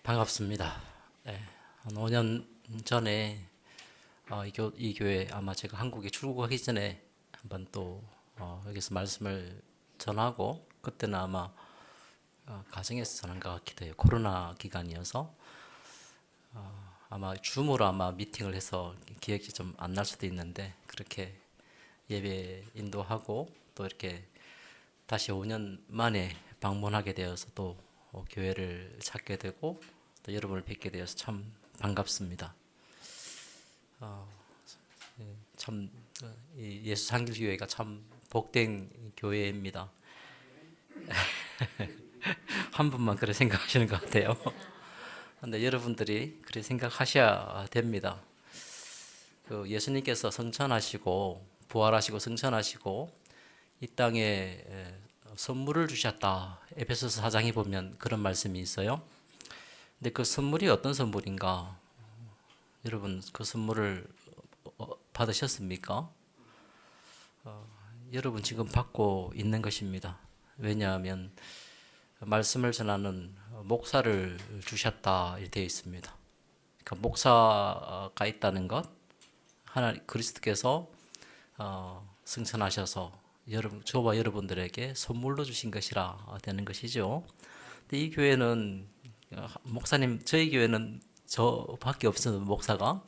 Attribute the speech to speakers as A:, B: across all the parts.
A: 반갑습니다. 네, 한 5년 전에 이 교회 아마 제가 한국에 출국하기 전에 한번 또 여기서 말씀을 전하고 그때는 아마 가정에서 전한 것 같기도 해요. 코로나 기간이어서 아마 줌으로 아마 미팅을 해서 기억이 좀 안 날 수도 있는데 그렇게 예배 인도하고 또 이렇게 다시 5년 만에 방문하게 되어서 또 교회를 찾게 되고 또 여러분을 뵙게 되어서 참 반갑습니다. 참 예수 상길교회가 참 복된 교회입니다. 한 분만 그렇게 생각하시는 것 같아요. 근데 여러분들이 그렇게 생각하셔야 됩니다. 예수님께서 성천하시고 부활하시고 성천하시고 이 땅에 선물을 주셨다. 에베소서 4장에 보면 그런 말씀이 있어요. 근데 그 선물이 어떤 선물인가? 여러분 그 선물을 받으셨습니까? 여러분 지금 받고 있는 것입니다. 왜냐하면 말씀을 전하는 목사를 주셨다 이렇게 되어 있습니다. 그러니까 목사가 있다는 것, 하나님 그리스도께서 승천하셔서 저와 여러분들에게 선물로 주신 것이라 되는 것이죠. 근데 이 교회는 목사님 저희 교회는 저밖에 없어요 목사가.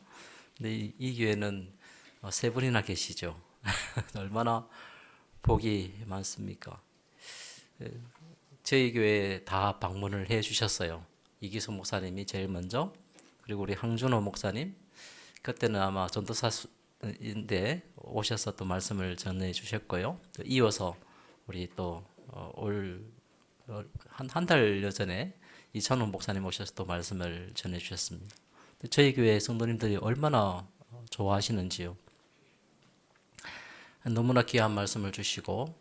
A: 근데 이 교회는 세 분이나 계시죠. 얼마나 복이 많습니까? 저희 교회에 다 방문을 해 주셨어요. 이기수 목사님이 제일 먼저, 그리고 우리 항준호 목사님, 그때는 아마 전도사인데 오셔서 또 말씀을 전해 주셨고요. 또 이어서 우리 또 한 달여 전에 이찬원 목사님 오셔서 또 말씀을 전해 주셨습니다. 저희 교회 성도님들이 얼마나 좋아하시는지요. 너무나 귀한 말씀을 주시고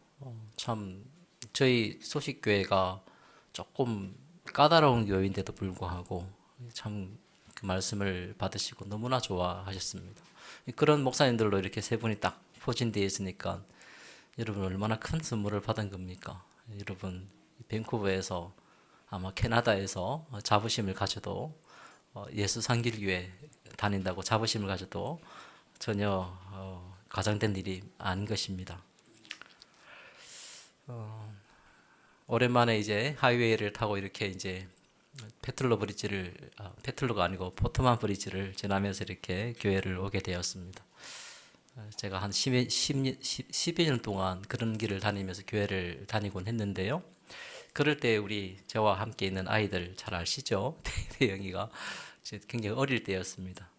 A: 참 저희 소식교회가 조금 까다로운 교회인데도 불구하고 참 그 말씀을 받으시고 너무나 좋아하셨습니다. 그런 목사님들로 이렇게 세 분이 딱 포진되어 있으니까 여러분 얼마나 큰 선물을 받은 겁니까? 여러분 밴쿠버에서 아마 캐나다에서 자부심을 가져도 예수 상길교회 다닌다고 자부심을 가져도 전혀 과장된 일이 아닌 것입니다. 오랜만에 이제 하이웨이를 타고 이렇게 이제 페틀로가 아니고 포트만 브리지를 지나면서 이렇게 교회를 오게 되었습니다. 제가 한 10여 년 동안 그런 길을 다니면서 교회를 다니곤 했는데요. 그럴 때 저와 함께 있는 아이들 잘 아시죠? 태영이가 굉장히 어릴 때였습니다.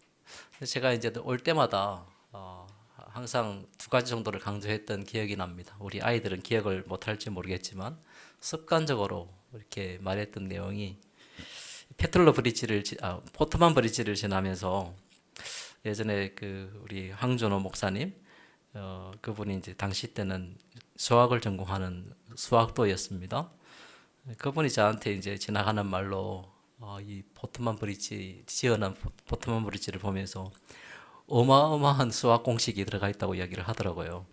A: 제가 이제 올 때마다 항상 두 가지 정도를 강조했던 기억이 납니다. 우리 아이들은 기억을 못할지 모르겠지만 습관적으로 이렇게 말했던 내용이 포트만 브리지를 지나면서 예전에 우리 황준호 목사님 그분이 이제 당시 때는 수학을 전공하는 수학도였습니다. 그분이 저한테 이제 지나가는 말로 이 지어난 포트만 브리지를 보면서 어마어마한 수학 공식이 들어가 있다고 이야기를 하더라고요.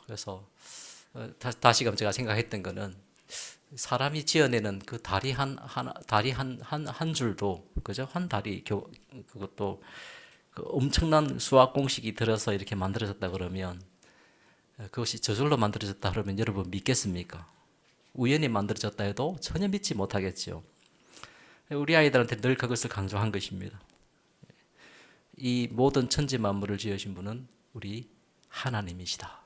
A: 그래서 다시금 제가 생각했던 거는 사람이 지어내는 그 다리 한 줄도 그죠? 한 다리 그것도 그 엄청난 수학 공식이 들어서 이렇게 만들어졌다 그러면 그것이 저절로 만들어졌다 그러면 여러분 믿겠습니까? 우연히 만들어졌다 해도 전혀 믿지 못하겠죠. 우리 아이들한테 늘 그것을 강조한 것입니다. 이 모든 천지 만물을 지으신 분은 우리 하나님이시다.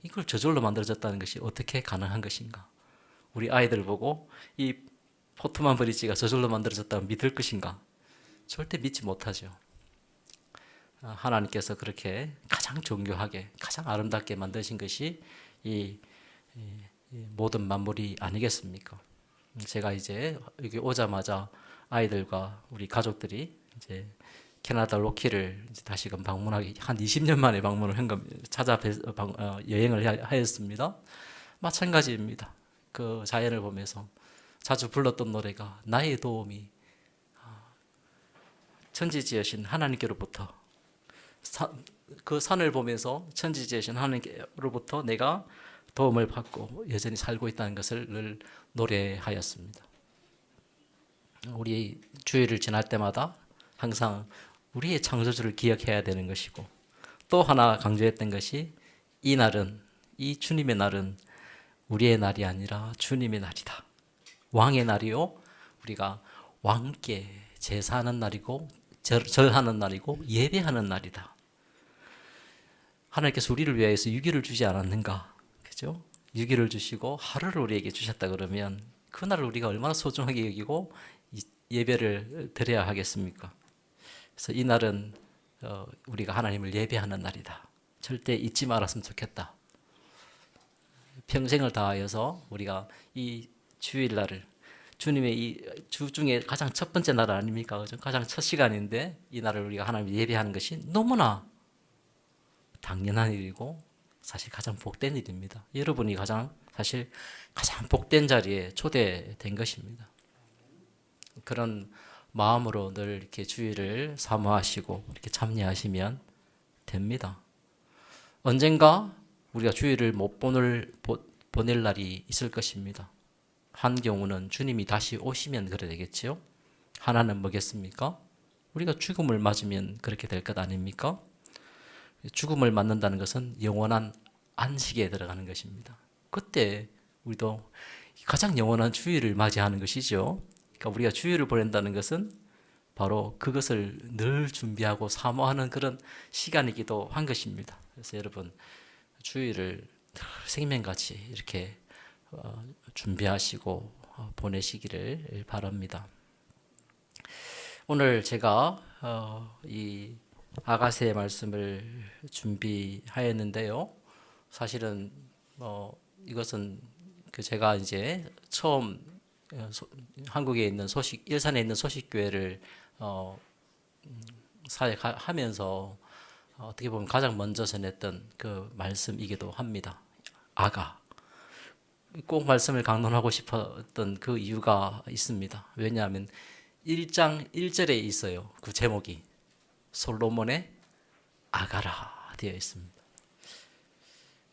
A: 이걸 저절로 만들어졌다는 것이 어떻게 가능한 것인가? 우리 아이들 보고 이 포트만 브리지가 저절로 만들어졌다고 믿을 것인가? 절대 믿지 못하죠. 하나님께서 그렇게 가장 정교하게 가장 아름답게 만드신 것이 이 모든 만물이 아니겠습니까? 제가 이제 여기 오자마자 아이들과 우리 가족들이 이제 캐나다 로키를 이제 다시금 방문하기 한 20년 만에 방문을 여행을 하였습니다. 마찬가지입니다. 그 자연을 보면서 자주 불렀던 노래가 나의 도움이 천지지으신 하나님께로부터, 그 산을 보면서 천지지으신 하나님께로부터 내가 도움을 받고 여전히 살고 있다는 것을 늘 노래하였습니다. 우리 주일을 지날 때마다 항상 우리의 창조주를 기억해야 되는 것이고, 또 하나 강조했던 것이 이 날은, 이 주님의 날은 우리의 날이 아니라 주님의 날이다. 왕의 날이요, 우리가 왕께 제사하는 날이고 절하는 날이고 예배하는 날이다. 하나님께서 우리를 위하여서 유기를 주지 않았는가? 그죠? 유기를 주시고 하루를 우리에게 주셨다 그러면 그날을 우리가 얼마나 소중하게 여기고 예배를 드려야 하겠습니까? 그래서 이 날은 우리가 하나님을 예배하는 날이다. 절대 잊지 말았으면 좋겠다. 평생을 다하여서 우리가 이 주일날을, 주님의 이 주 중에 가장 첫 번째 날 아닙니까? 그죠? 가장 첫 시간인데 이 날을 우리가 하나님 예배하는 것이 너무나 당연한 일이고 사실 가장 복된 일입니다. 여러분이 사실 가장 복된 자리에 초대된 것입니다. 그런 마음으로 늘 이렇게 주일을 사모하시고 이렇게 참여하시면 됩니다. 언젠가 우리가 주일을 못 보낼 날이 있을 것입니다. 한 경우는 주님이 다시 오시면 그래 되겠지요. 하나는 뭐겠습니까? 우리가 죽음을 맞으면 그렇게 될 것 아닙니까? 죽음을 맞는다는 것은 영원한 안식에 들어가는 것입니다. 그때 우리도 가장 영원한 주일을 맞이하는 것이죠. 그러니까 우리가 주일을 보낸다는 것은 바로 그것을 늘 준비하고 사모하는 그런 시간이기도 한 것입니다. 그래서 여러분 주일을 생명같이 이렇게 준비하시고 보내시기를 바랍니다. 오늘 제가 이 아가새의 말씀을 준비하였는데요. 사실은 이것은 제가 이제 처음 한국에 있는 일산에 있는 소식교회를 사역하면서 어떻게 보면 가장 먼저 전했던 그 말씀이기도 합니다. 아가. 꼭 말씀을 강론하고 싶었던 그 이유가 있습니다. 왜냐하면 1장 1절에 있어요. 그 제목이 솔로몬의 아가라 되어 있습니다.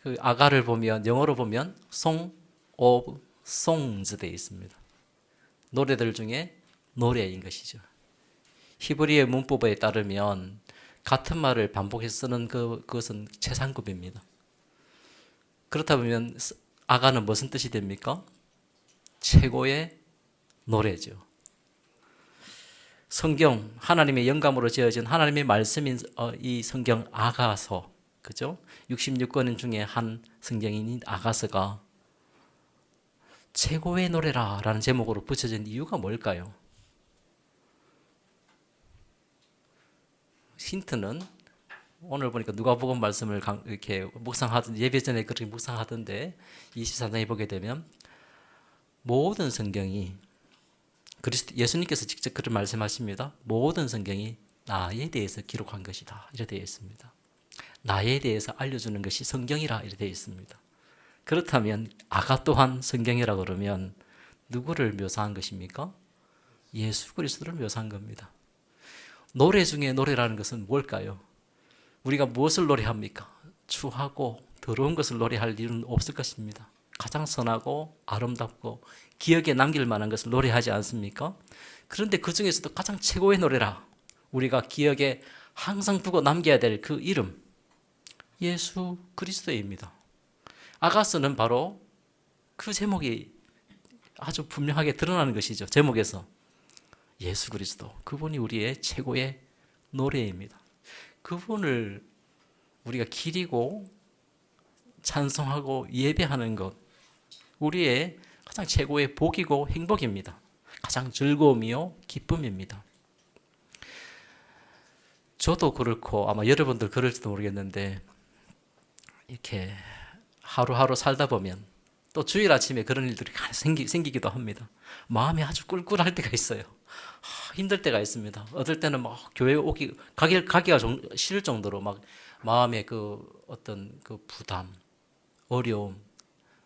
A: 그 아가를 보면 영어로 보면 Song of Songs 되어 있습니다. 노래들 중에 노래인 것이죠. 히브리어 문법에 따르면 같은 말을 반복해서 쓰는 그것은 최상급입니다. 그렇다 보면 아가는 무슨 뜻이 됩니까? 최고의 노래죠. 성경, 하나님의 영감으로 지어진 하나님의 말씀인 이 성경 아가서, 그죠? 66권 중에 한 성경인 아가서가 최고의 노래라라는 제목으로 붙여진 이유가 뭘까요? 힌트는 오늘 보니까 누가복음 말씀을 이렇게 묵상하던 예배 전에 그렇게 묵상하던데 24장에 보게 되면 모든 성경이 예수님께서 직접 그런 말씀하십니다. 모든 성경이 나에 대해서 기록한 것이다. 이렇게 되어 있습니다. 나에 대해서 알려주는 것이 성경이라 이렇게 되어 있습니다. 그렇다면 아가 또한 성경이라 그러면 누구를 묘사한 것입니까? 예수 그리스도를 묘사한 겁니다. 노래 중에 노래라는 것은 뭘까요? 우리가 무엇을 노래합니까? 추하고 더러운 것을 노래할 일은 없을 것입니다. 가장 선하고 아름답고 기억에 남길 만한 것을 노래하지 않습니까? 그런데 그 중에서도 가장 최고의 노래라, 우리가 기억에 항상 두고 남겨야 될 그 이름, 예수 그리스도입니다. 아가서는 바로 그 제목이 아주 분명하게 드러나는 것이죠. 제목에서 예수 그리스도, 그분이 우리의 최고의 노래입니다. 그분을 우리가 기리고 찬송하고 예배하는 것, 우리의 가장 최고의 복이고 행복입니다. 가장 즐거움이요 기쁨입니다. 저도 그렇고 아마 여러분들 그럴지도 모르겠는데 이렇게 하루하루 살다 보면 또 주일 아침에 그런 일들이 생기기도 합니다. 마음이 아주 꿀꿀할 때가 있어요. 힘들 때가 있습니다. 어떨 때는 막 교회 가기가 싫을 정도로 막 마음의 그 어떤 그 부담, 어려움,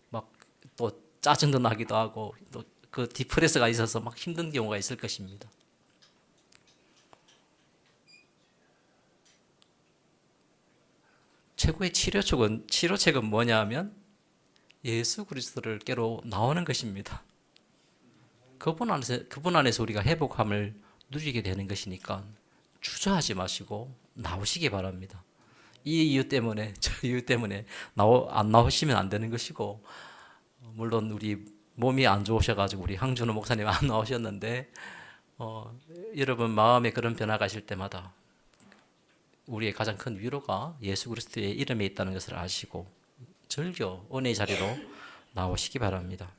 A: 막 또 짜증도 나기도 하고 또 그 디프레스가 있어서 막 힘든 경우가 있을 것입니다. 최고의 치료책은 뭐냐 면 예수 그리스도를 깨로 나오는 것입니다. 그분 안에서 우리가 회복함을 누리게 되는 것이니까 주저하지 마시고 나오시기 바랍니다. 이 이유 때문에, 저 이유 때문에 안 나오시면 안 되는 것이고, 물론 우리 몸이 안 좋으셔가지고 우리 항준호 목사님 안 나오셨는데, 여러분 마음에 그런 변화가 있을 때마다 우리의 가장 큰 위로가 예수 그리스도의 이름에 있다는 것을 아시고 절교 은혜의 자리로 나오시기 바랍니다.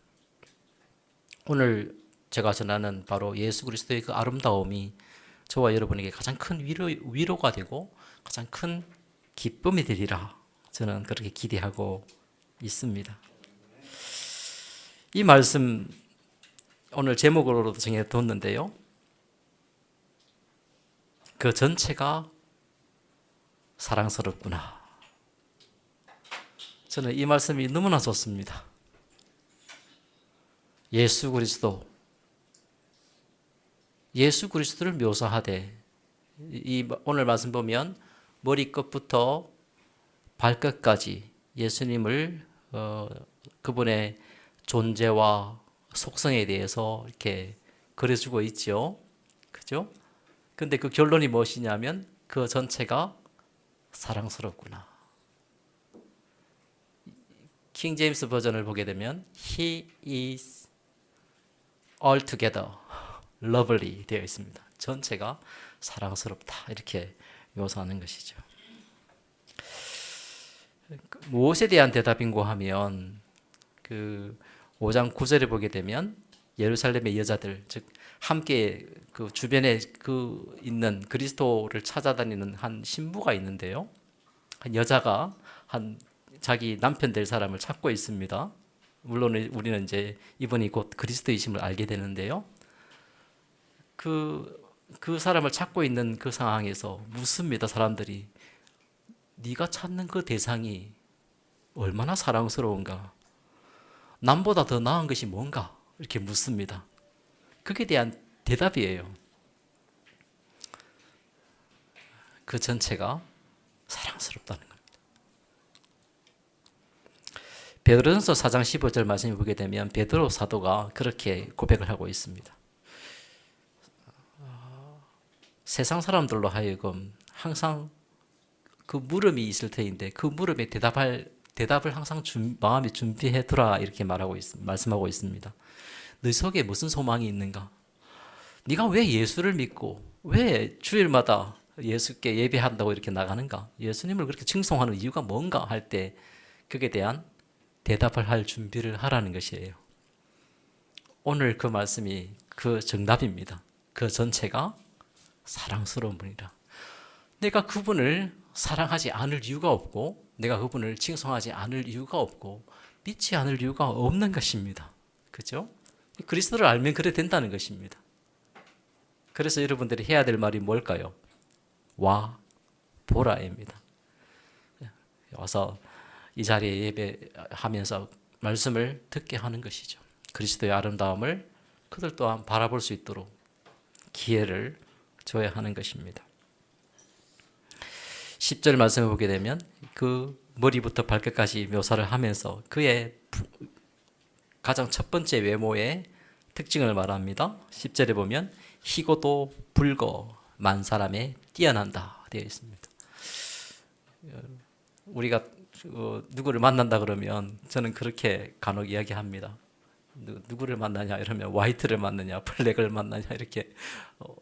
A: 오늘 제가 전하는 바로 예수 그리스도의 그 아름다움이 저와 여러분에게 가장 큰 위로가 되고 가장 큰 기쁨이 되리라 저는 그렇게 기대하고 있습니다. 이 말씀 오늘 제목으로도 정해뒀는데요. 그 전체가 사랑스럽구나. 저는 이 말씀이 너무나 좋습니다. 예수 그리스도를 묘사하되 오늘 말씀 보면 머리끝부터 발끝까지 예수님을 그분의 존재와 속성에 대해서 이렇게 그려주고 있죠. 그죠? 근데 그 결론이 무엇이냐면 그 전체가 사랑스럽구나. 킹 제임스 버전을 보게 되면 He is altogether lovely 되어 있습니다. 전체가 사랑스럽다 이렇게 묘사하는 것이죠. 무엇에 대한 대답인고 하면 그 5장 9절에 보게 되면 예루살렘의 여자들 즉 함께 그 주변에 그 있는 그리스도를 찾아다니는 한 신부가 있는데요. 한 여자가 한 자기 남편 될 사람을 찾고 있습니다. 물론 우리는 이제 이분이 곧 그리스도이심을 알게 되는데요. 그 사람을 찾고 있는 그 상황에서 묻습니다. 사람들이 네가 찾는 그 대상이 얼마나 사랑스러운가? 남보다 더 나은 것이 뭔가? 이렇게 묻습니다. 그에 대한 대답이에요. 그 전체가 사랑스럽다는 겁니다. 베드로전서 4장 15절 말씀을 보게 되면 베드로 사도가 그렇게 고백을 하고 있습니다. 세상 사람들로 하여금 항상 그 물음이 있을 터인데 그 물음에 대답을 항상 마음에 준비해 두라 이렇게 말씀하고 있습니다. 너 속에 무슨 소망이 있는가? 네가 왜 예수를 믿고 왜 주일마다 예수께 예배한다고 이렇게 나가는가? 예수님을 그렇게 칭송하는 이유가 뭔가 할 때 그에 대한 대답을 할 준비를 하라는 것이에요. 오늘 그 말씀이 그 정답입니다. 그 전체가 사랑스러운 분이라. 내가 그분을 사랑하지 않을 이유가 없고 내가 그분을 칭송하지 않을 이유가 없고 믿지 않을 이유가 없는 것입니다. 그렇죠? 그리스도를 알면 그래 된다는 것입니다. 그래서 여러분들이 해야 될 말이 뭘까요? 와 보라입니다. 와서 이 자리에 예배하면서 말씀을 듣게 하는 것이죠. 그리스도의 아름다움을 그들 또한 바라볼 수 있도록 기회를 줘야 하는 것입니다. 10절 말씀을 보게 되면 그 머리부터 발끝까지 묘사를 하면서 그의 가장 첫 번째 외모의 특징을 말합니다. 10절에 보면 희고도 붉어 만사람에 뛰어난다 되어 있습니다. 우리가 누구를 만난다 그러면 저는 그렇게 간혹 이야기합니다. 누구를 만나냐 이러면 화이트를 만나냐 블랙을 만나냐 이렇게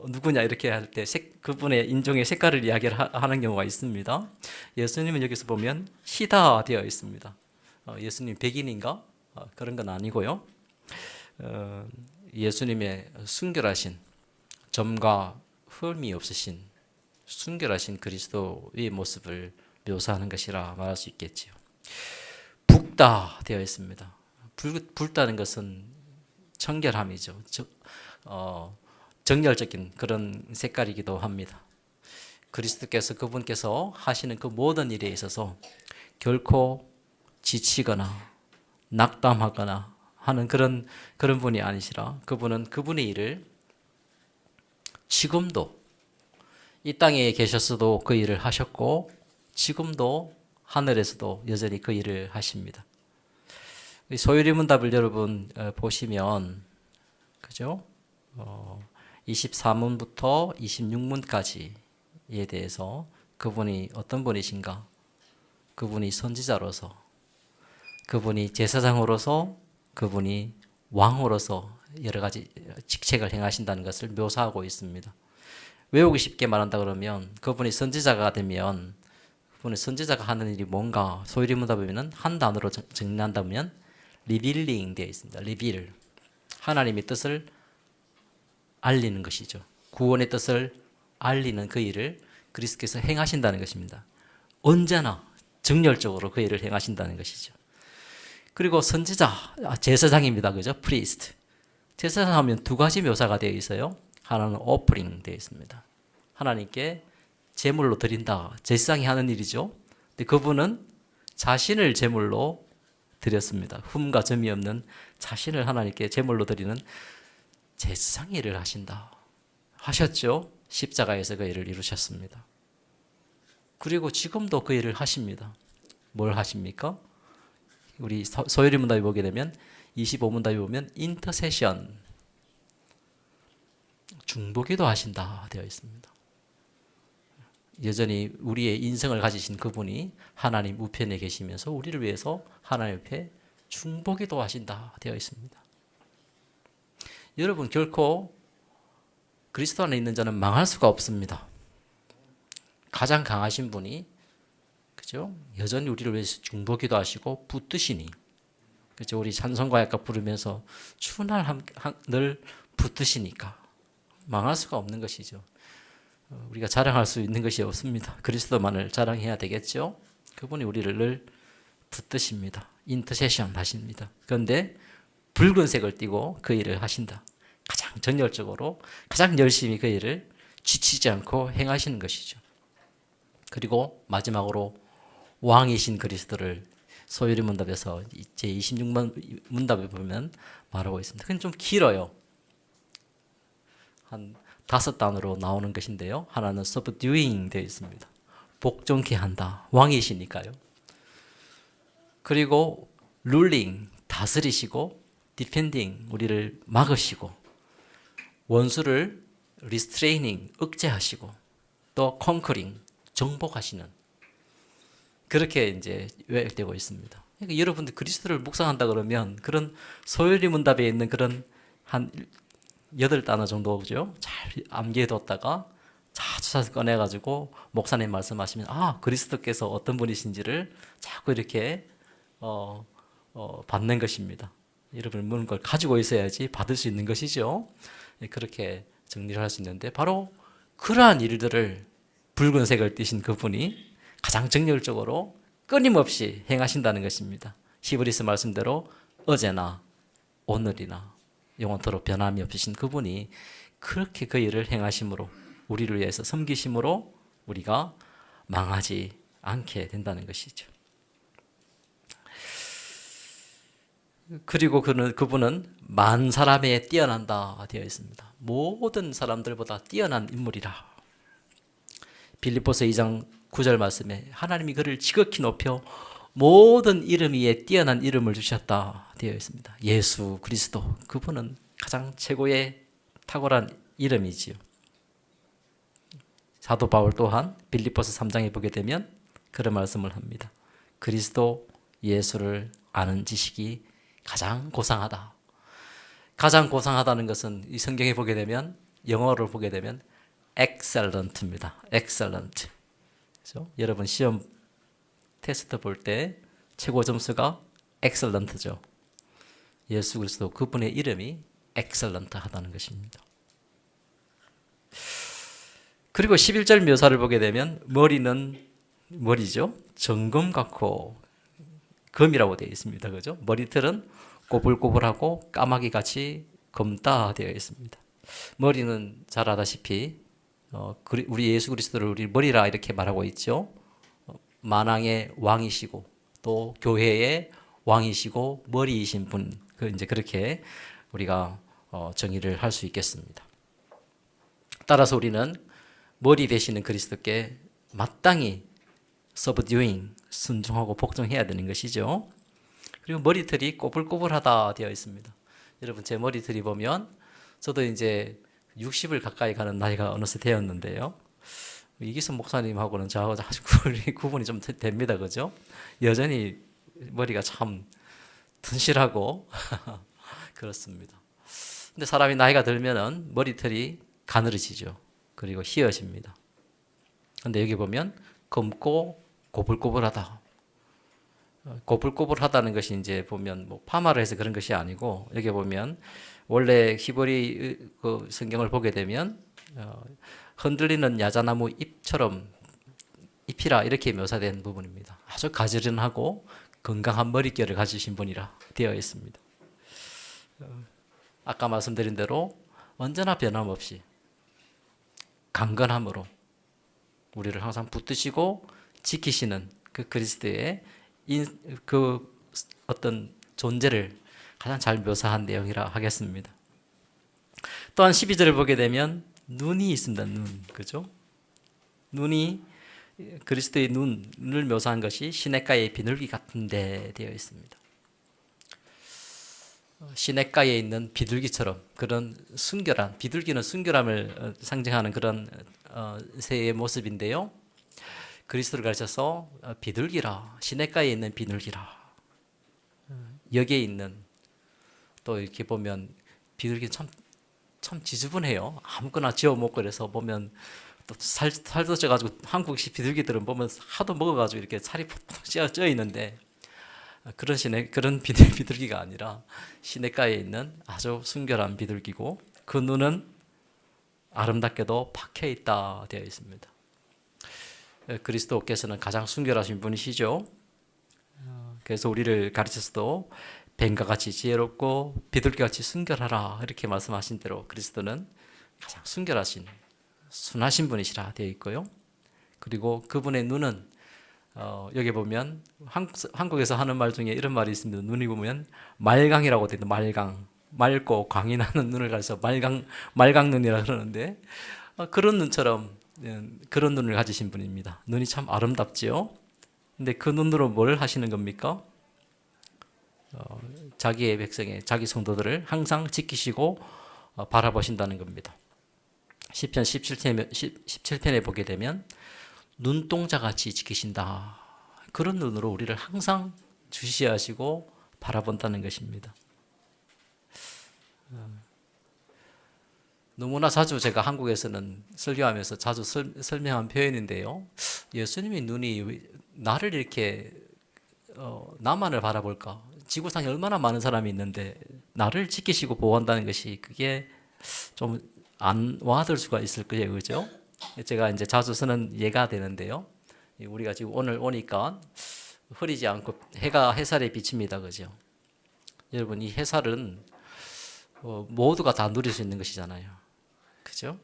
A: 누구냐 이렇게 할 때 그분의 인종의 색깔을 이야기를 하는 경우가 있습니다. 예수님은 여기서 보면 희다 되어 있습니다. 예수님 백인인가? 그런 건 아니고요. 예수님의 순결하신 점과 흠이 없으신 순결하신 그리스도의 모습을 묘사하는 것이라 말할 수 있겠지요. 붉다 되어 있습니다. 붉다는 것은 청결함이죠. 정열적인 그런 색깔이기도 합니다. 그리스도께서 그분께서 하시는 그 모든 일에 있어서 결코 지치거나 낙담하거나 하는 그런 분이 아니시라. 그분은 그분의 일을 지금도 이 땅에 계셨어도 그 일을 하셨고 지금도 하늘에서도 여전히 그 일을 하십니다. 소유리 문답을 여러분 보시면 그죠? 24문부터 26문까지에 대해서 그분이 어떤 분이신가? 그분이 선지자로서, 그분이 제사장으로서, 그분이 왕으로서 여러 가지 직책을 행하신다는 것을 묘사하고 있습니다. 외우기 쉽게 말한다 그러면 그분이 선지자가 되면 그분이 선지자가 하는 일이 뭔가 소유리 문답에는 한 단어로 정리한다면 리빌링 되어 있습니다. 리빌. 하나님의 뜻을 알리는 것이죠. 구원의 뜻을 알리는 그 일을 그리스도께서 행하신다는 것입니다. 언제나 정열적으로 그 일을 행하신다는 것이죠. 그리고 선지자, 제사장입니다. 그죠? 프리스트. 제사장 하면 두 가지 묘사가 되어 있어요. 하나는 오프링 되어 있습니다. 하나님께 제물로 드린다. 제사장이 하는 일이죠. 근데 그분은 자신을 제물로 드렸습니다. 흠과 점이 없는 자신을 하나님께 제물로 드리는 제사장 일을 하신다. 하셨죠? 십자가에서 그 일을 이루셨습니다. 그리고 지금도 그 일을 하십니다. 뭘 하십니까? 우리 소요리 문답에 보게 되면 25문답에 보면 인터세션 중보기도 하신다 되어 있습니다. 여전히 우리의 인성을 가지신 그분이 하나님 우편에 계시면서 우리를 위해서 하나님 옆에 중보기도 하신다 되어 있습니다. 여러분 결코 그리스도 안에 있는 자는 망할 수가 없습니다. 가장 강하신 분이 그죠? 여전히 우리를 위해서 중보기도 하시고 붙드시니 그죠? 우리 찬송가 아까 부르면서 추날 늘 붙드시니까 망할 수가 없는 것이죠. 우리가 자랑할 수 있는 것이 없습니다. 그리스도만을 자랑해야 되겠죠. 그분이 우리를 늘 붙드십니다. 인터세션 하십니다. 그런데 붉은색을 띠고 그 일을 하신다. 가장 정열적으로 가장 열심히 그 일을 지치지 않고 행하시는 것이죠. 그리고 마지막으로 왕이신 그리스도를 소유리 문답에서 제 26문답에 보면 말하고 있습니다. 그건 좀 길어요. 한 5단어로 나오는 것인데요. 하나는 subduing 되어 있습니다. 복종케 한다. 왕이시니까요. 그리고 ruling 다스리시고 defending 우리를 막으시고 원수를 restraining 억제하시고 또 conquering 정복하시는 그렇게 이제 요약되고 있습니다. 그러니까 여러분들 그리스도를 묵상한다 그러면 그런 소요리 문답에 있는 그런 한 8단어 정도죠. 잘 암기해뒀다가 자주 꺼내가지고 목사님 말씀하시면 그리스도께서 어떤 분이신지를 자꾸 이렇게 받는 것입니다. 여러분 그런 걸 가지고 있어야지 받을 수 있는 것이죠. 그렇게 정리를 할 수 있는데 바로 그러한 일들을 붉은색을 띠신 그분이 가장 정열적으로 끊임없이 행하신다는 것입니다. 히브리서 말씀대로 어제나 오늘이나 영원토록 변함이 없으신 그분이 그렇게 그 일을 행하심으로 우리를 위해서 섬기심으로 우리가 망하지 않게 된다는 것이죠. 그리고 그분은 만 사람에 뛰어난다 되어 있습니다. 모든 사람들보다 뛰어난 인물이라. 빌립보서 2장 9절 말씀에 하나님이 그를 지극히 높여 모든 이름 위에 뛰어난 이름을 주셨다 되어 있습니다. 예수 그리스도 그분은 가장 최고의 탁월한 이름이지요. 사도 바울 또한 빌립보서 3장에 보게 되면 그런 말씀을 합니다. 그리스도 예수를 아는 지식이 가장 고상하다. 가장 고상하다는 것은 이 성경에 보게 되면 영어를 보게 되면 excellent입니다. excellent. 그렇죠? 여러분 시험 테스트 볼 때 최고 점수가 excellent죠. 예수 그리스도 그분의 이름이 excellent 하다는 것입니다. 그리고 11절 묘사를 보게 되면 머리죠. 정금 같고 금이라고 되어 있습니다. 그죠? 머리털은 꼬불꼬불하고 까마귀 같이 검다 되어 있습니다. 머리는 잘 아다시피 우리 예수 그리스도를 우리 머리라 이렇게 말하고 있죠. 만왕의 왕이시고 또 교회의 왕이시고 머리이신 분 이제 그렇게 우리가 정의를 할 수 있겠습니다. 따라서 우리는 머리 되시는 그리스도께 마땅히 subduing, 순종하고 복종해야 되는 것이죠. 그리고 머리털이 꼬불꼬불하다 되어 있습니다. 여러분 제 머리털이 보면 저도 이제 60을 가까이 가는 나이가 어느새 되었는데요. 이기선 목사님하고는 저하고 아주 구분이 좀 됩니다. 그죠? 여전히 머리가 참 튼실하고 그렇습니다. 근데 사람이 나이가 들면은 머리털이 가늘어지죠. 그리고 휘어집니다. 근데 여기 보면 검고 고불고불하다. 고불고불하다는 것이 이제 보면 뭐 파마를 해서 그런 것이 아니고 여기 보면 원래 히브리 그 성경을 보게 되면 흔들리는 야자나무 잎처럼 잎이라 이렇게 묘사된 부분입니다. 아주 가지런하고 건강한 머릿결을 가지신 분이라 되어 있습니다. 아까 말씀드린 대로 언제나 변함없이 강건함으로 우리를 항상 붙드시고 지키시는 그 그리스도의 그 어떤 존재를 가장 잘 묘사한 내용이라 하겠습니다. 또한 12절을 보게 되면 눈이 있습니다. 눈. 그죠? 눈이 그리스도의 눈을 묘사한 것이 시냇가의 비둘기 같은데 되어 있습니다. 시냇가에 있는 비둘기처럼 그런 순결한, 비둘기는 순결함을 상징하는 그런 새의 모습인데요. 그리스도를 가르쳐서 비둘기라, 시냇가에 있는 비둘기라, 여기에 있는, 또 이렇게 보면 비둘기는 참 지저분해요. 아무거나 지어 먹고 그래서 보면 또 살도 쪄가지고 한국식 비둘기들은 보면 하도 먹어가지고 이렇게 살이 푹푹 쪄 있는데 그런 비둘기가 아니라 시냇가에 있는 아주 순결한 비둘기고 그 눈은 아름답게도 박혀 있다 되어 있습니다. 그리스도께서는 가장 순결하신 분이시죠. 그래서 우리를 가르쳐서도 뱀과 같이 지혜롭고 비둘기같이 순결하라 이렇게 말씀하신 대로 그리스도는 가장 순결하신 순하신 분이시라 되어 있고요. 그리고 그분의 눈은 여기 보면 한국에서 하는 말 중에 이런 말이 있습니다. 눈이 보면 말강이라고 되어 있는데 말강, 맑고 광이 나는 눈을 가리켜 말강눈이라 그러는데 그런 눈처럼 그런 눈을 가지신 분입니다. 눈이 참 아름답지요. 근데 그 눈으로 뭘 하시는 겁니까? 자기의 백성의 자기 성도들을 항상 지키시고 바라보신다는 겁니다. 시편 17편에 보게 되면 눈동자같이 지키신다. 그런 눈으로 우리를 항상 주시하시고 바라본다는 것입니다. 너무나 자주 제가 한국에서는 설교하면서 자주 설명한 표현인데요. 예수님의 눈이 나를 이렇게 나만을 바라볼까? 지구상에 얼마나 많은 사람이 있는데 나를 지키시고 보호한다는 것이 그게 좀 안 와닿을 수가 있을 거예요. 그죠? 제가 이제 자주 쓰는 예가 되는데요. 우리가 지금 오늘 오니까 흐리지 않고 햇살에 비칩니다. 그죠? 여러분, 이 햇살은 모두가 다 누릴 수 있는 것이잖아요. 그죠?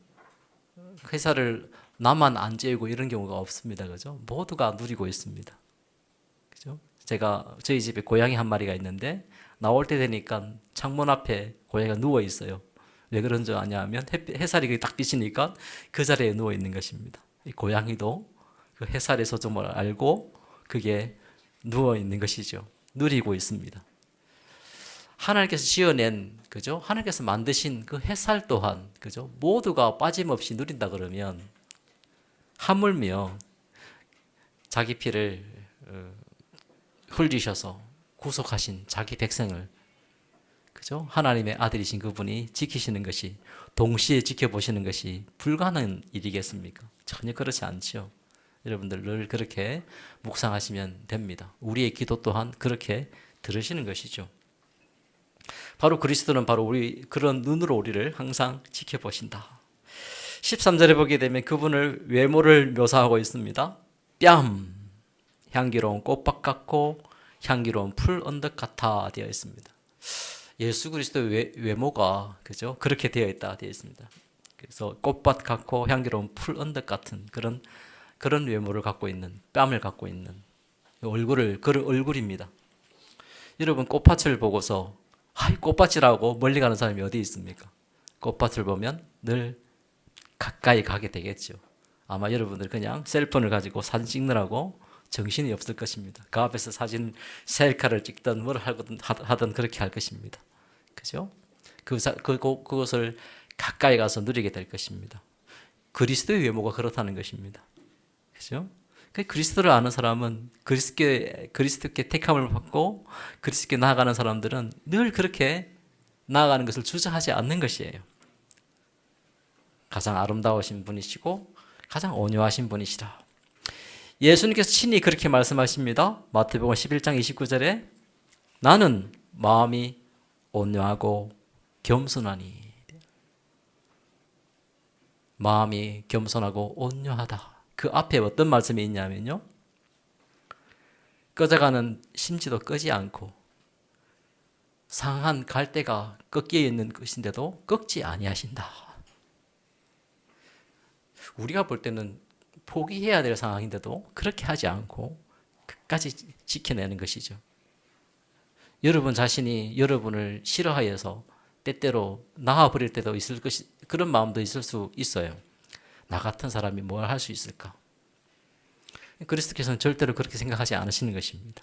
A: 햇살을 나만 안 쬐고 이런 경우가 없습니다. 그죠? 모두가 누리고 있습니다. 그죠? 저희 집에 고양이 한 마리가 있는데 나올 때 되니까 창문 앞에 고양이가 누워 있어요. 왜 그런 줄 아냐면 햇살이 딱 비치니까 그 자리에 누워 있는 것입니다. 이 고양이도 그 햇살의 소중함을 알고 그게 누워 있는 것이죠. 누리고 있습니다. 하나님께서 지어낸, 그죠? 하나님께서 만드신 그 햇살 또한, 그죠? 모두가 빠짐없이 누린다 그러면 하물며 자기 피를 흘리셔서 구속하신 자기 백성을, 그죠? 하나님의 아들이신 그분이 지키시는 것이, 동시에 지켜보시는 것이 불가능한 일이겠습니까? 전혀 그렇지 않죠. 여러분들 늘 그렇게 묵상하시면 됩니다. 우리의 기도 또한 그렇게 들으시는 것이죠. 바로 그리스도는 바로 우리 그런 눈으로 우리를 항상 지켜보신다. 13절에 보게 되면 그분을 외모를 묘사하고 있습니다. 뺨, 향기로운 꽃밭 같고 향기로운 풀 언덕 같아 되어 있습니다. 예수 그리스도의 외모가 그죠? 그렇게 되어 있다 되어 있습니다. 그래서 꽃밭 같고 향기로운 풀 언덕 같은 그런 외모를 갖고 있는, 뺨을 갖고 있는 그런 얼굴입니다. 여러분 꽃밭을 보고서 아이, 꽃밭이라고 멀리 가는 사람이 어디 있습니까? 꽃밭을 보면 늘 가까이 가게 되겠죠. 아마 여러분들 그냥 셀폰을 가지고 사진 찍느라고 정신이 없을 것입니다. 그 앞에서 사진 셀카를 찍든 뭘 하든 그렇게 할 것입니다. 그죠? 그것을 가까이 가서 누리게 될 것입니다. 그리스도의 외모가 그렇다는 것입니다. 그죠? 그리스도를 아는 사람은 그리스도께 택함을 받고 그리스도께 나아가는 사람들은 늘 그렇게 나아가는 것을 주저하지 않는 것이에요. 가장 아름다우신 분이시고 가장 온유하신 분이시라. 예수님께서 친히 그렇게 말씀하십니다. 마태복음 11장 29절에 나는 마음이 온유하고 겸손하니. 마음이 겸손하고 온유하다. 그 앞에 어떤 말씀이 있냐면요. 꺼져가는 심지도 끄지 않고 상한 갈대가 꺾여 있는 것인데도 꺾지 아니하신다. 우리가 볼 때는 포기해야 될 상황인데도 그렇게 하지 않고 끝까지 지켜내는 것이죠. 여러분 자신이 여러분을 싫어하여서 때때로 나와버릴 때도 있을 것이, 그런 마음도 있을 수 있어요. 나 같은 사람이 뭘 할 수 있을까? 그리스도께서는 절대로 그렇게 생각하지 않으시는 것입니다.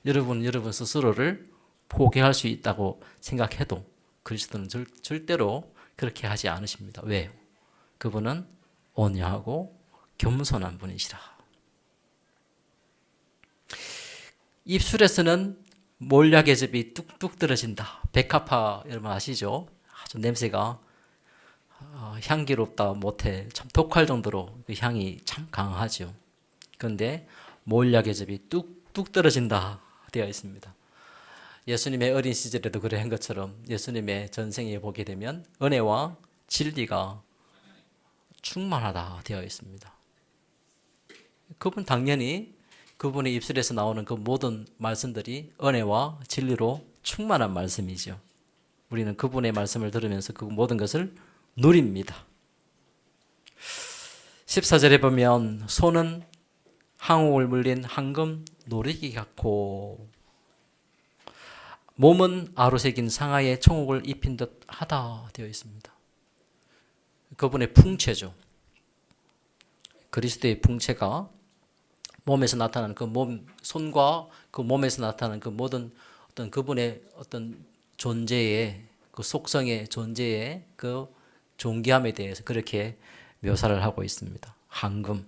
A: 여러분 스스로를 포기할 수 있다고 생각해도 그리스도는 절대로 그렇게 하지 않으십니다. 왜요? 그분은 온유하고 겸손한 분이시라. 입술에서는 몰약의 즙이 뚝뚝 떨어진다. 백합화 여러분 아시죠? 아주 냄새가 향기롭다 못해 참 독할 정도로 그 향이 참 강하죠. 그런데 몰약의 즙이 뚝뚝 떨어진다 되어 있습니다. 예수님의 어린 시절에도 그래 한 것처럼 예수님의 전생에 보게 되면 은혜와 진리가 충만하다 되어 있습니다. 그분 당연히 그분의 입술에서 나오는 그 모든 말씀들이 은혜와 진리로 충만한 말씀이죠. 우리는 그분의 말씀을 들으면서 그 모든 것을 누립니다. 14절에 보면 손은 항옥을 물린 황금 노리기 같고 몸은 아로새긴 상아의 청옥을 입힌 듯 하다 되어 있습니다. 그분의 풍채죠. 그리스도의 풍채가 몸에서 나타나는 그 손과 그 몸에서 나타나는 그 모든 어떤 그분의 어떤 존재의 그 속성의 존재의 그 존귀함에 대해서 그렇게 묘사를 하고 있습니다. 황금,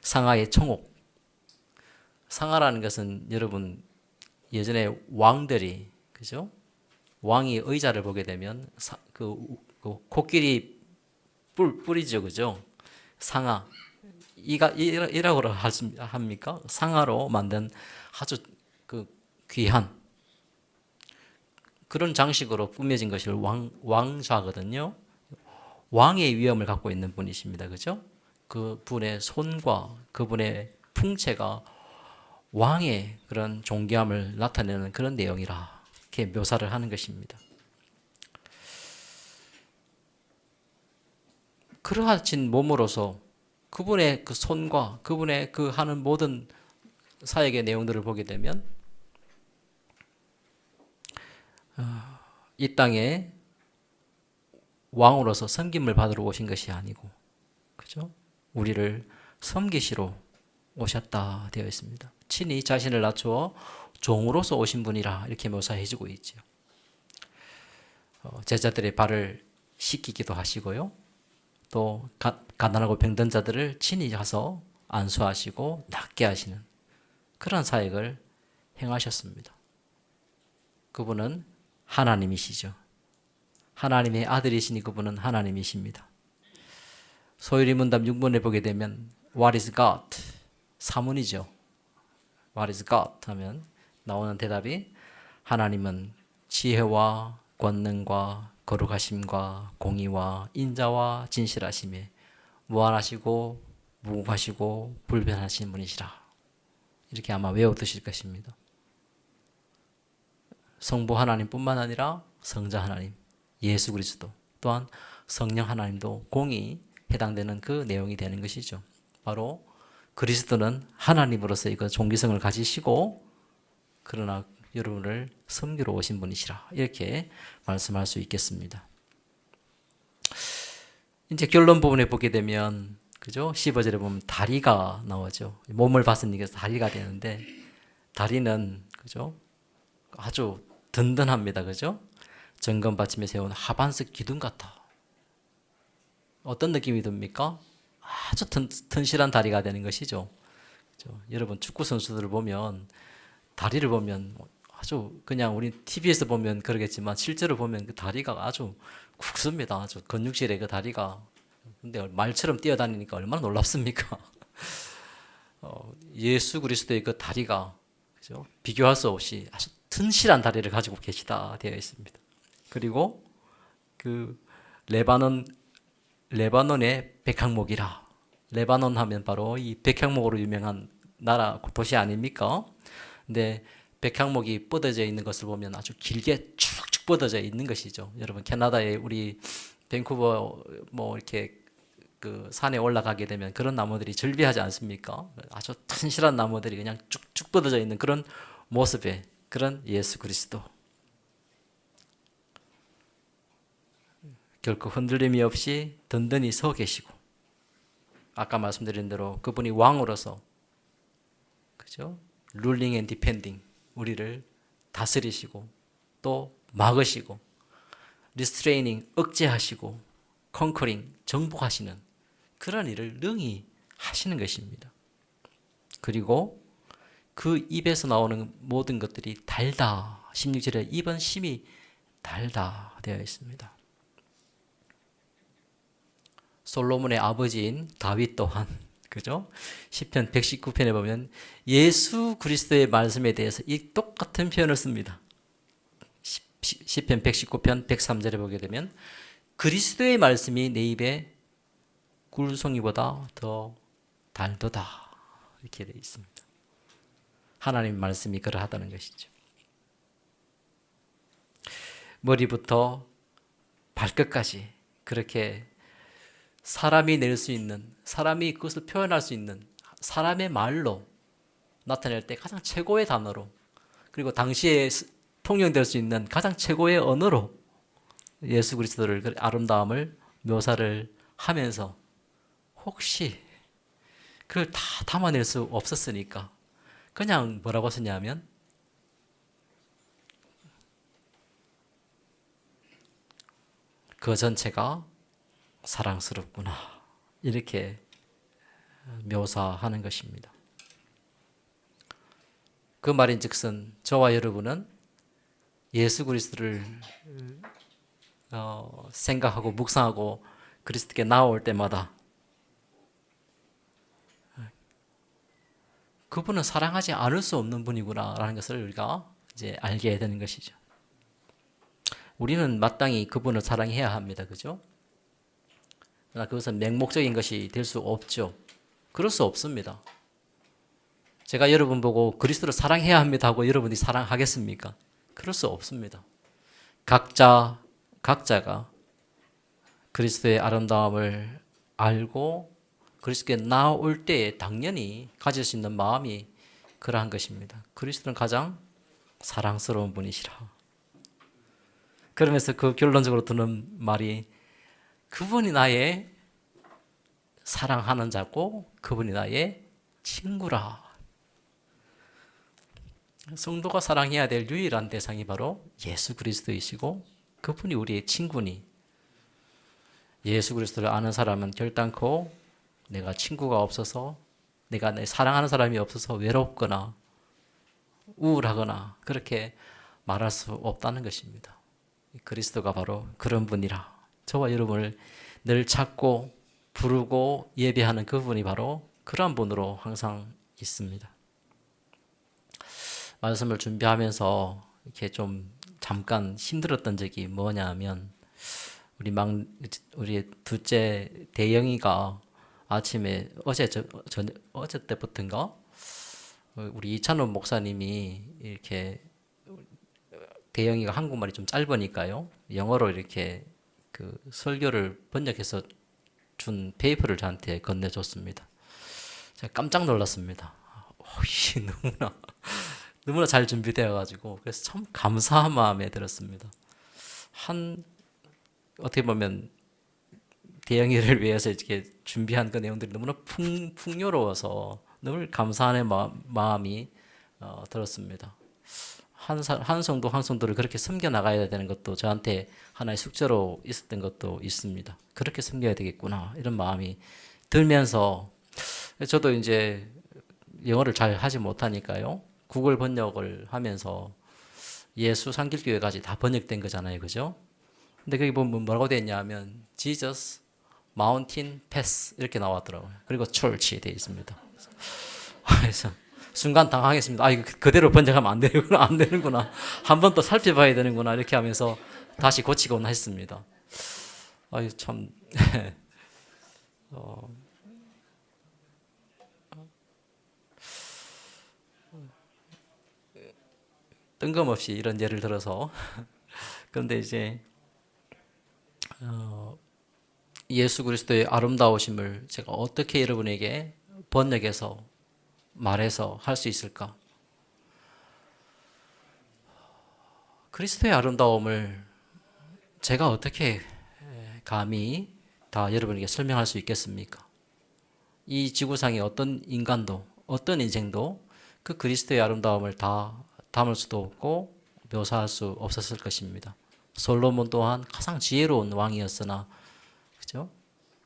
A: 상아의 청옥. 상아라는 것은 여러분 예전에 왕들이 그죠? 왕이 의자를 보게 되면 그 코끼리 뿔이죠, 그죠? 상아. 이라고 합니까? 상아로 만든 아주 그 귀한 그런 장식으로 꾸며진 것이 왕좌거든요. 왕의 위엄을 갖고 있는 분이십니다. 그죠? 그 분의 손과 그분의 풍채가 왕의 그런 존귀함을 나타내는 그런 내용이라 이렇게 묘사를 하는 것입니다. 그러하신 몸으로서 그분의 그 손과 그분의 그 하는 모든 사역의 내용들을 보게 되면 이 땅에 왕으로서 섬김을 받으러 오신 것이 아니고 그죠? 우리를 섬기시러 오셨다 되어 있습니다. 친히 자신을 낮추어 종으로서 오신 분이라 이렇게 묘사해주고 있죠. 제자들의 발을 씻기기도 하시고요. 또 가난하고 병든 자들을 친히 가서 안수하시고 낫게 하시는 그런 사역을 행하셨습니다. 그분은 하나님이시죠. 하나님의 아들이시니 그분은 하나님이십니다. 소유리 문답 6번에 보게 되면 What is God? 사문이죠. What is God? 하면 나오는 대답이 하나님은 지혜와 권능과 거룩하심과 공의와 인자와 진실하심에 무한하시고 무궁하시고 불변하신 분이시라. 이렇게 아마 외워두실 것입니다. 성부 하나님뿐만 아니라 성자 하나님, 예수 그리스도 또한 성령 하나님도 공이 해당되는 그 내용이 되는 것이죠. 바로 그리스도는 하나님으로서 이거 존귀성을 가지시고 그러나 여러분을 섬기러 오신 분이시라. 이렇게 말씀할 수 있겠습니다. 이제 결론 부분에 보게 되면 그죠? 15절에 보면 다리가 나오죠. 몸을 봤으니까 다리가 되는데 다리는 그죠? 아주 든든합니다. 그죠? 정금 받침에 세운 하반석 기둥 같아. 어떤 느낌이 듭니까? 아주 튼실한 다리가 되는 것이죠. 그죠? 여러분 축구 선수들을 보면 다리를 보면 아주 그냥 우리 TV에서 보면 그러겠지만 실제로 보면 그 다리가 아주 굵습니다. 아주 근육질의 그 다리가. 근데 말처럼 뛰어다니니까 얼마나 놀랍습니까? 예수 그리스도의 그 다리가 그죠? 비교할 수 없이 아주 튼실한 다리를 가지고 계시다 되어 있습니다. 그리고 그 레바논의 백향목이라. 레바논 하면 바로 이 백향목으로 유명한 나라 도시 아닙니까? 근데 백향목이 뻗어져 있는 것을 보면 아주 길게 쭉쭉 뻗어져 있는 것이죠. 여러분 캐나다에 우리 밴쿠버 뭐 이렇게 그 산에 올라가게 되면 그런 나무들이 절비하지 않습니까? 아주 튼실한 나무들이 그냥 쭉쭉 뻗어져 있는 그런 모습의 그런 예수 그리스도. 결코 흔들림이 없이 든든히 서 계시고 아까 말씀드린 대로 그분이 왕으로서 그죠? 룰링 앤 디펜딩 우리를 다스리시고 또 막으시고 리스트레이닝 억제하시고 컨커링 정복하시는 그런 일을 능히 하시는 것입니다. 그리고 그 입에서 나오는 모든 것들이 달다. 16절에 입은 심히 달다 되어 있습니다. 솔로몬의 아버지인 다윗 또한 그죠? 시편 119편에 보면 예수 그리스도의 말씀에 대해서 이 똑같은 표현을 씁니다. 시편 119편 103절에 보게 되면 그리스도의 말씀이 내 입에 꿀송이보다 더 달도다 이렇게 되어 있습니다. 하나님 말씀이 그러하다는 것이죠. 머리부터 발끝까지 그렇게 사람이 낼 수 있는, 사람이 그것을 표현할 수 있는 사람의 말로 나타낼 때 가장 최고의 단어로 그리고 당시에 통용될 수 있는 가장 최고의 언어로 예수 그리스도를 그 아름다움을 묘사를 하면서 혹시 그걸 다 담아낼 수 없었으니까 그냥 뭐라고 썼냐면 그 전체가 사랑스럽구나 이렇게 묘사하는 것입니다. 그 말인즉슨 저와 여러분은 예수 그리스도를 생각하고 묵상하고 그리스도께 나올 때마다 그분은 사랑하지 않을 수 없는 분이구나라는 것을 우리가 이제 알게 되는 것이죠. 우리는 마땅히 그분을 사랑해야 합니다. 그죠? 그러나 그것은 맹목적인 것이 될 수 없죠. 그럴 수 없습니다. 제가 여러분 보고 그리스도를 사랑해야 합니다 하고 여러분이 사랑하겠습니까? 그럴 수 없습니다. 각자가 그리스도의 아름다움을 알고 그리스도께 나올 때에 당연히 가질 수 있는 마음이 그러한 것입니다. 그리스도는 가장 사랑스러운 분이시라. 그러면서 그 결론적으로 드는 말이 그분이 나의 사랑하는 자고 그분이 나의 친구라. 성도가 사랑해야 될 유일한 대상이 바로 예수 그리스도이시고 그분이 우리의 친구니 예수 그리스도를 아는 사람은 결단코 내가 친구가 없어서 내가 내 사랑하는 사람이 없어서 외롭거나 우울하거나 그렇게 말할 수 없다는 것입니다. 그리스도가 바로 그런 분이라. 저와 여러분을 늘 찾고 부르고 예배하는 그분이 바로 그런 분으로 항상 있습니다. 말씀을 준비하면서 이렇게 좀 잠깐 힘들었던 적이 뭐냐 하면 우리 둘째 대영이가 아침에 어제 때부터인가 우리 이찬원 목사님이 이렇게 대영이가 한국말이 좀 짧으니까요 영어로 이렇게 그 설교를 번역해서 준 페이퍼를 저한테 건네줬습니다. 제가 깜짝 놀랐습니다. 너무나 너무나 잘 준비되어 가지고 그래서 참 감사한 마음에 들었습니다. 어떻게 보면 대영이를 위해서 이렇게 준비한 그 내용들이 너무나 풍요로워서 늘 감사한 마음이 들었습니다. 한 성도 한 성도를 그렇게 섬겨 나가야 되는 것도 저한테 하나의 숙제로 있었던 것도 있습니다. 그렇게 섬겨야 되겠구나 이런 마음이 들면서 저도 이제 영어를 잘 하지 못하니까요. 구글 번역을 하면서 예수 상길교회까지 다 번역된 거잖아요. 그죠? 근데 거기 보면 뭐라고 되어 있냐면 Jesus Mountain Pass 이렇게 나왔더라고요. 그리고 Church에 되어 있습니다. 그래서 순간 당황했습니다. 아, 이거 그대로 번역하면 안 되는구나. 한 번 더 살펴봐야 되는구나. 이렇게 하면서 다시 고치곤 했습니다. 아유, 참. 뜬금없이 이런 예를 들어서. 그런데 이제, 예수 그리스도의 아름다우심을 제가 어떻게 여러분에게 번역해서 말해서 할 수 있을까? 그리스도의 아름다움을 제가 어떻게 감히 다 여러분에게 설명할 수 있겠습니까? 이 지구상의 어떤 인간도, 어떤 인생도 그 그리스도의 아름다움을 다 담을 수도 없고 묘사할 수 없었을 것입니다. 솔로몬 또한 가장 지혜로운 왕이었으나, 그죠?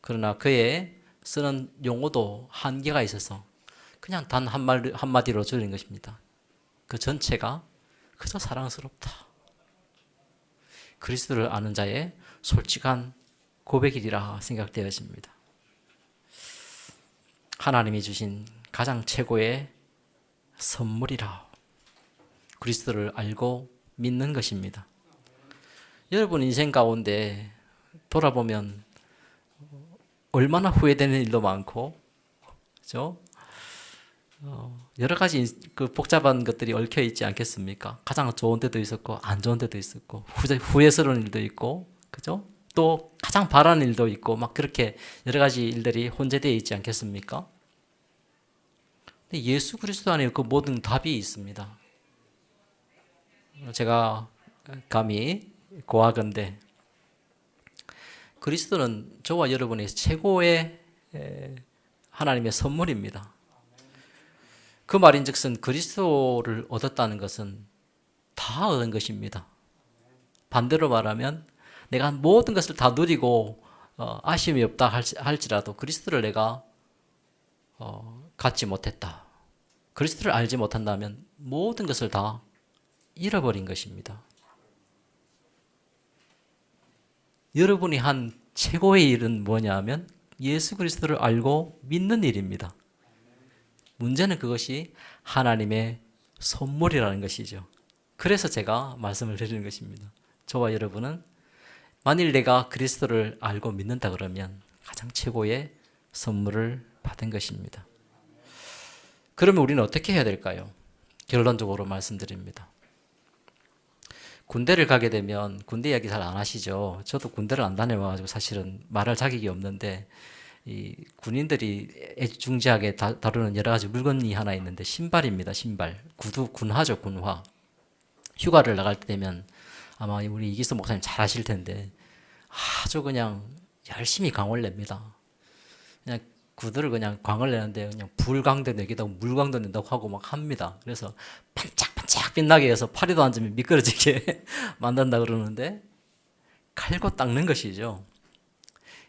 A: 그러나 그의 쓰는 용어도 한계가 있어서 그냥 단 한마디로 줄인 것입니다. 그 전체가 그저 사랑스럽다. 그리스도를 아는 자의 솔직한 고백이리라 생각되어집니다. 하나님이 주신 가장 최고의 선물이라. 그리스도를 알고 믿는 것입니다. 여러분 인생 가운데 돌아보면 얼마나 후회되는 일도 많고, 그죠? 여러 가지 그 복잡한 것들이 얽혀 있지 않겠습니까? 가장 좋은 때도 있었고, 안 좋은 때도 있었고, 후회스러운 일도 있고, 그죠? 또 가장 바라는 일도 있고, 막 그렇게 여러 가지 일들이 혼재되어 있지 않겠습니까? 근데 예수 그리스도 안에 그 모든 답이 있습니다. 제가 감히 고하건대 그리스도는 저와 여러분의 최고의 하나님의 선물입니다. 그 말인즉슨 그리스도를 얻었다는 것은 다 얻은 것입니다. 반대로 말하면 내가 모든 것을 다 누리고 아쉬움이 없다 할지라도 그리스도를 내가 갖지 못했다. 그리스도를 알지 못한다면 모든 것을 다 잃어버린 것입니다. 여러분이 한 최고의 일은 뭐냐면 예수 그리스도를 알고 믿는 일입니다. 문제는 그것이 하나님의 선물이라는 것이죠. 그래서 제가 말씀을 드리는 것입니다. 저와 여러분은 만일 내가 그리스도를 알고 믿는다 그러면 가장 최고의 선물을 받은 것입니다. 그러면 우리는 어떻게 해야 될까요? 결론적으로 말씀드립니다. 군대를 가게 되면 군대 이야기 잘 안 하시죠. 저도 군대를 안 다녀와가지고 사실은 말할 자격이 없는데 이 군인들이 애지중지하게 다루는 여러 가지 물건이 하나 있는데 신발입니다. 신발. 구두, 군화죠. 군화. 휴가를 나갈 때 되면 아마 우리 이기수 목사님 잘 아실 텐데 아주 그냥 열심히 광을 냅니다. 그냥 구두를 그냥 광을 내는데 그냥 불광도 내기도 하고 물광도 낸다고 하고 막 합니다. 그래서 반짝반짝 빛나게 해서 파리도 앉으면 미끄러지게 만든다 그러는데 칼고 닦는 것이죠.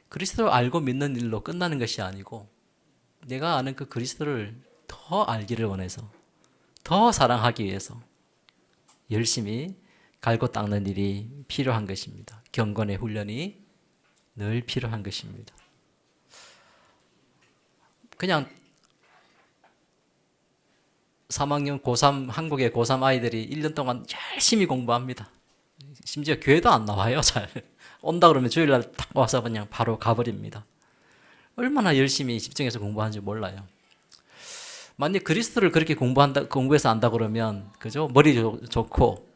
A: 그리스도를 알고 믿는 일로 끝나는 것이 아니고 내가 아는 그 그리스도를 더 알기를 원해서 더 사랑하기 위해서 열심히 갈고 닦는 일이 필요한 것입니다. 경건의 훈련이 늘 필요한 것입니다. 그냥 3학년 고3 한국의 고3 아이들이 1년 동안 열심히 공부합니다. 심지어 교회도 안 나와요. 잘 온다 그러면 주일날 딱 와서 그냥 바로 가버립니다. 얼마나 열심히 집중해서 공부하는지 몰라요. 만약 그리스도를 그렇게 공부해서 안다 그러면 그죠? 머리 좋고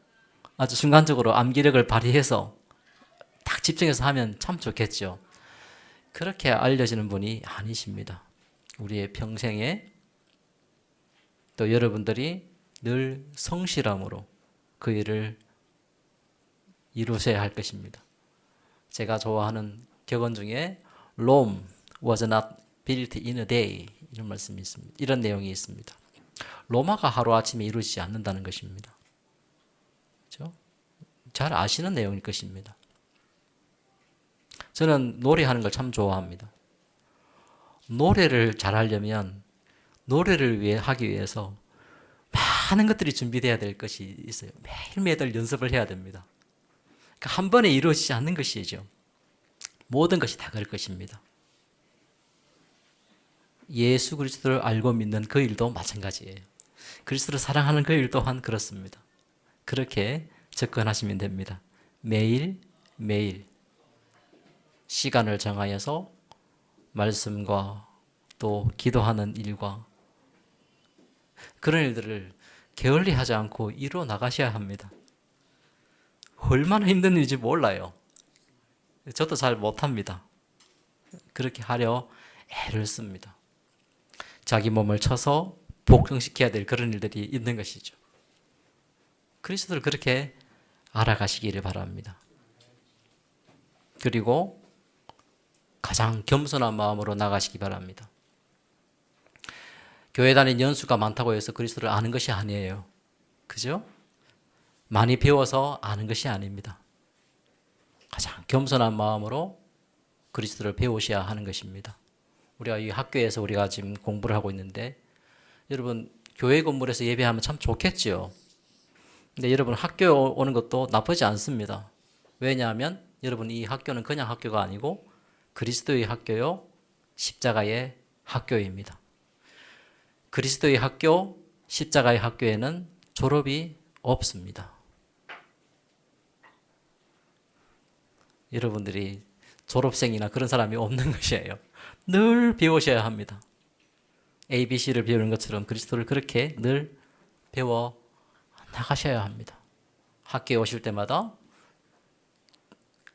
A: 아주 순간적으로 암기력을 발휘해서 딱 집중해서 하면 참 좋겠죠. 그렇게 알려지는 분이 아니십니다. 우리의 평생에 또 여러분들이 늘 성실함으로 그 일을 이루셔야 할 것입니다. 제가 좋아하는 격언 중에 Rome was not built in a day 이런 말씀이 있습니다. 이런 내용이 있습니다. 로마가 하루아침에 이루어지지 않는다는 것입니다. 그렇죠? 잘 아시는 내용일 것입니다. 저는 노래하는 걸 참 좋아합니다. 노래를 잘하려면 노래를 하기 위해서 많은 것들이 준비되어야 될 것이 있어요. 매일매일 연습을 해야 됩니다. 그러니까 한 번에 이루어지지 않는 것이죠. 모든 것이 다 그럴 것입니다. 예수 그리스도를 알고 믿는 그 일도 마찬가지예요. 그리스도를 사랑하는 그 일 또한 그렇습니다. 그렇게 접근하시면 됩니다. 매일 시간을 정하여서 말씀과 또 기도하는 일과 그런 일들을 게을리하지 않고 이루어 나가셔야 합니다. 얼마나 힘든 일인지 몰라요. 저도 잘 못합니다. 그렇게 하려 애를 씁니다. 자기 몸을 쳐서 복종시켜야 될 그런 일들이 있는 것이죠. 그리스도를 그렇게 알아가시기를 바랍니다. 그리고 가장 겸손한 마음으로 나가시기 바랍니다. 교회 다닌 연수가 많다고 해서 그리스도를 아는 것이 아니에요. 그죠? 많이 배워서 아는 것이 아닙니다. 가장 겸손한 마음으로 그리스도를 배우셔야 하는 것입니다. 우리가 이 학교에서 우리가 지금 공부를 하고 있는데 여러분 교회 건물에서 예배하면 참 좋겠지요. 근데 여러분 학교에 오는 것도 나쁘지 않습니다. 왜냐하면 여러분 이 학교는 그냥 학교가 아니고 그리스도의 학교요, 십자가의 학교입니다. 그리스도의 학교, 십자가의 학교에는 졸업이 없습니다. 여러분들이 졸업생이나 그런 사람이 없는 것이에요. 늘 배우셔야 합니다. ABC를 배우는 것처럼 그리스도를 그렇게 늘 배워 나가셔야 합니다. 학교에 오실 때마다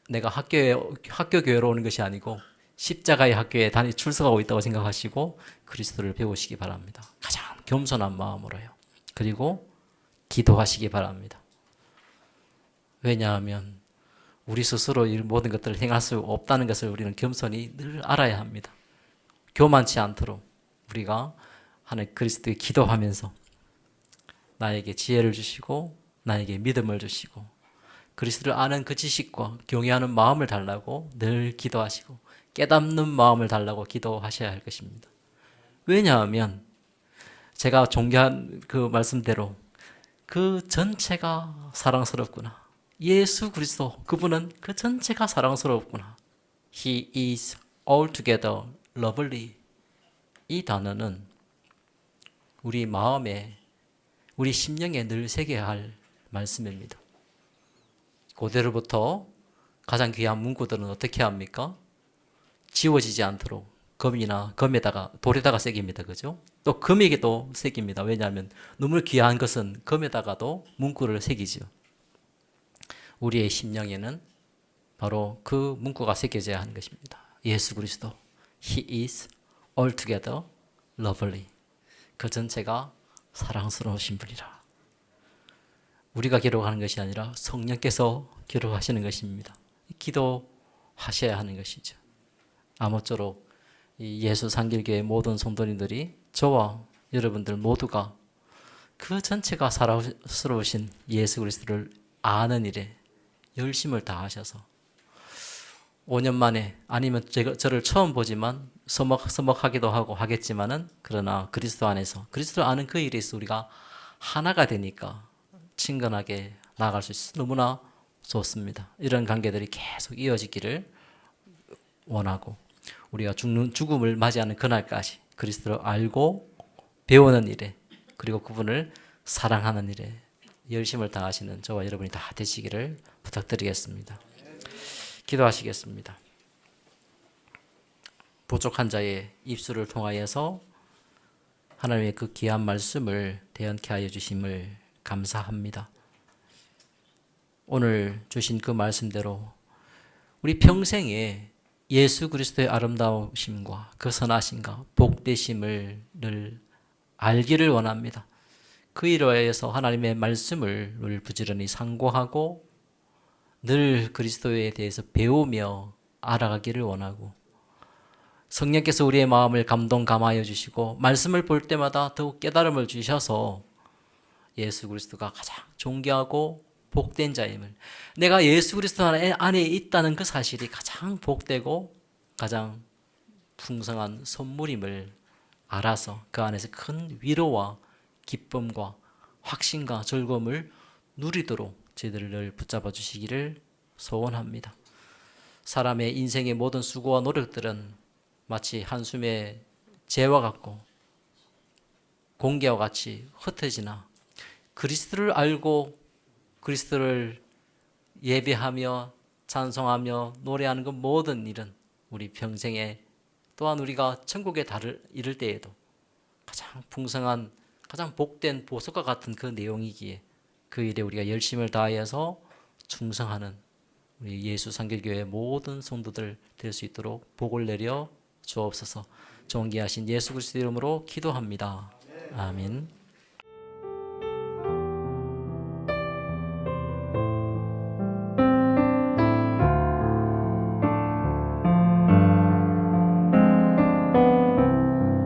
A: 내가 학교 교회로 오는 것이 아니고 십자가의 학교에 출석하고 있다고 생각하시고 그리스도를 배우시기 바랍니다. 가장 겸손한 마음으로요. 그리고 기도하시기 바랍니다. 왜냐하면 우리 스스로 이 모든 것들을 행할 수 없다는 것을 우리는 겸손히 늘 알아야 합니다. 교만치 않도록 우리가 하나님 그리스도에 기도하면서 나에게 지혜를 주시고 나에게 믿음을 주시고 그리스도를 아는 그 지식과 경외하는 마음을 달라고 늘 기도하시고 깨닫는 마음을 달라고 기도하셔야 할 것입니다. 왜냐하면 제가 존경한 그 말씀대로 그 전체가 사랑스럽구나. 예수 그리스도 그분은 그 전체가 사랑스럽구나. He is altogether lovely. 이 단어는 우리 마음에 우리 심령에 늘 새겨야 할 말씀입니다. 고대로부터 가장 귀한 문구들은 어떻게 합니까? 지워지지 않도록 검에다가 돌에다가 새깁니다. 그죠? 또 금에게도 새깁니다. 왜냐하면 너무 귀한 것은 검에다가도 문구를 새기죠. 우리의 심령에는 바로 그 문구가 새겨져야 하는 것입니다. 예수 그리스도 He is altogether lovely. 그 전체가 사랑스러우신 분이라. 우리가 기록하는 것이 아니라 성령께서 기록하시는 것입니다. 기도하셔야 하는 것이죠. 아무쪼록 이 예수 상길교회 모든 성도님들이 저와 여러분들 모두가 그 전체가 사랑스러우신 예수 그리스도를 아는 일에 열심을 다하셔서 5년 만에 아니면 저를 처음 보지만 서먹하기도 하고 하겠지만은 그러나 그리스도 안에서 그리스도를 아는 그 일에 있어 우리가 하나가 되니까 친근하게 나아갈 수 있어서 너무나 좋습니다. 이런 관계들이 계속 이어지기를 원하고 우리가 죽음을 맞이하는 그날까지 그리스도를 알고 배우는 일에 그리고 그분을 사랑하는 일에 열심을 다하시는 저와 여러분이 다 되시기를 부탁드리겠습니다. 기도하시겠습니다. 부족한 자의 입술을 통하여서 하나님의 그 귀한 말씀을 대언케 하여 주심을 감사합니다. 오늘 주신 그 말씀대로 우리 평생에 예수 그리스도의 아름다우심과 그 선하심과 복되심을 늘 알기를 원합니다. 그 일로 해서 하나님의 말씀을 늘 부지런히 상고하고 늘 그리스도에 대해서 배우며 알아가기를 원하고, 성령께서 우리의 마음을 감동감하여 주시고 말씀을 볼 때마다 더욱 깨달음을 주셔서 예수 그리스도가 가장 존귀하고 복된 자임을, 내가 예수 그리스도 안에 있다는 그 사실이 가장 복되고 가장 풍성한 선물임을 알아서 그 안에서 큰 위로와 기쁨과 확신과 즐거움을 누리도록 저희들을 늘 붙잡아 주시기를 소원합니다. 사람의 인생의 모든 수고와 노력들은 마치 한숨의 재와 같고 공기와 같이 흩어지나, 그리스도를 알고 그리스도를 예배하며 찬송하며 노래하는 그 모든 일은 우리 평생에, 또한 우리가 천국에 이를 때에도 가장 풍성한 가장 복된 보석과 같은 그 내용이기에 그 일에 우리가 열심을 다해서 충성하는 우리 예수 상결교회 모든 성도들 될 수 있도록 복을 내려 주옵소서. 존귀하신 예수 그리스도 이름으로 기도합니다. 아멘.